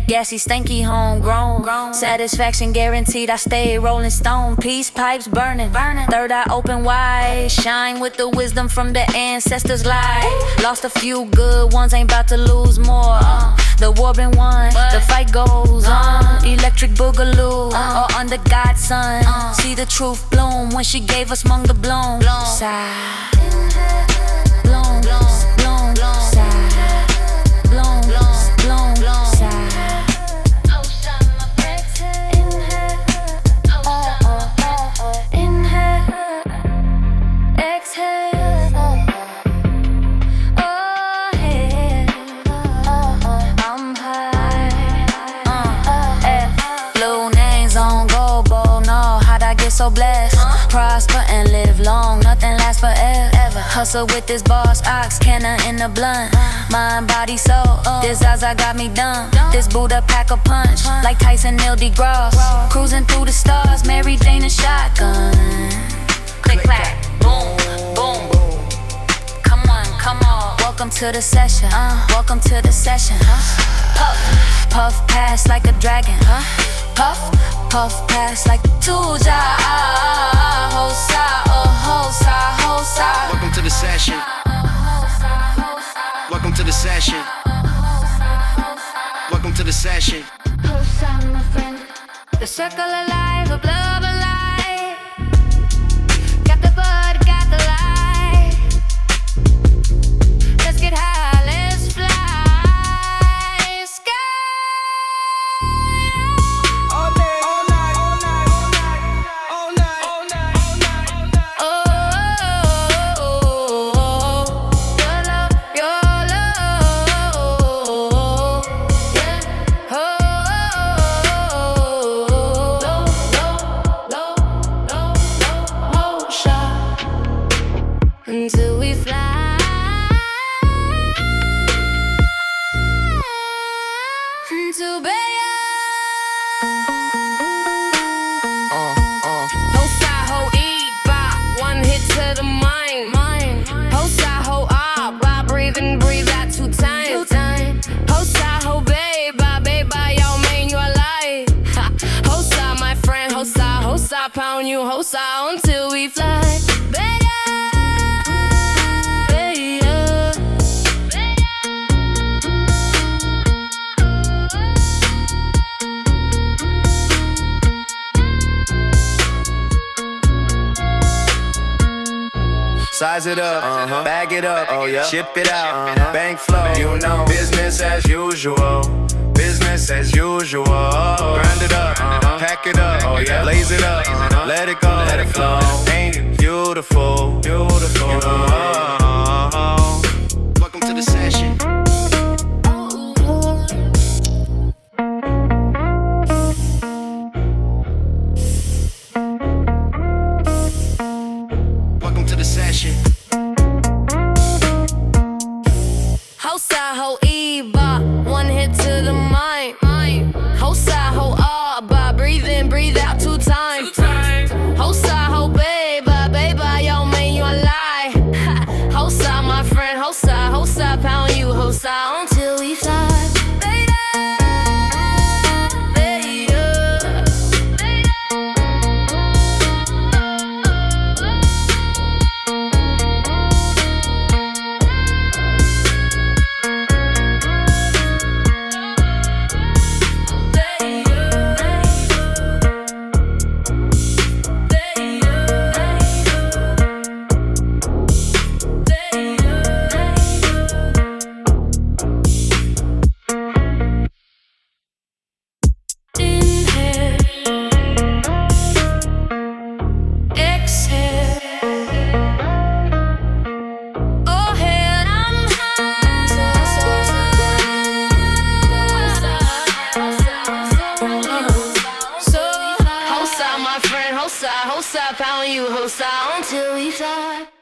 gassy, stanky, homegrown. Satisfaction guaranteed, I stay rolling stone. Peace pipes burning. Third eye open wide. Shine with the wisdom from the ancestors' light. Lost a few good ones, ain't about to lose more. The war been won, the fight goes on. Electric boogaloo, or under God's sun. See the truth bloom when she gave us Hmong the bloom. Sigh. Bloom, bloom, bloom, sigh. Bloom, bloom, bloom, sigh. So blessed, prosper and live long, nothing lasts forever. Hustle with this boss, ox, canna in the blunt. Mind, body, soul, this Zaza got me dumb. This Buddha pack a punch, like Tyson, Neil deGrasse. Cruising through the stars, Mary Jane and shotgun. Click, clack, boom, boom. Come on, come on. Welcome to the session, welcome to the session. Puff, puff, pass like a dragon. Puff, puff, pass like Haus Xa, Haus Xa, Haus Xa, Haus Xa. Welcome to the session. Welcome to the session. Welcome to the session. Haus Xa, my friend. The circle of life, a blow of a light. Got the bud, got the light. Let's get high, let's fly. Until we fly to Bay. Haus Xa, ho eat, bop, one hit to the mind. Haus Xa, ho ah, bop, breathe in, breathe out 2 times. Haus Xa, ho babe, y'all main you alive. Haus Xa, my friend, Haus Xa, pound you, Haus Xa, until we fly. Size it up, bag it up, ship it out, bank flow, you know, business as usual, business as usual. Grind it up, pack it up, blaze it up, let it go, let it flow. Ain't it beautiful, beautiful? Welcome to the session. Welcome to the session. Haus Xa, ho e-bop, one hit to the mind. Haus Xa, ho ah-bop, breathe in, breathe out 2 times. Haus Xa, ho babe, y'all main you alive. Haus Xa, my friend, Haus Xa, pound you, Haus Xa, until we fly. Haus Xa, pound you, Haus Xa, until we fly.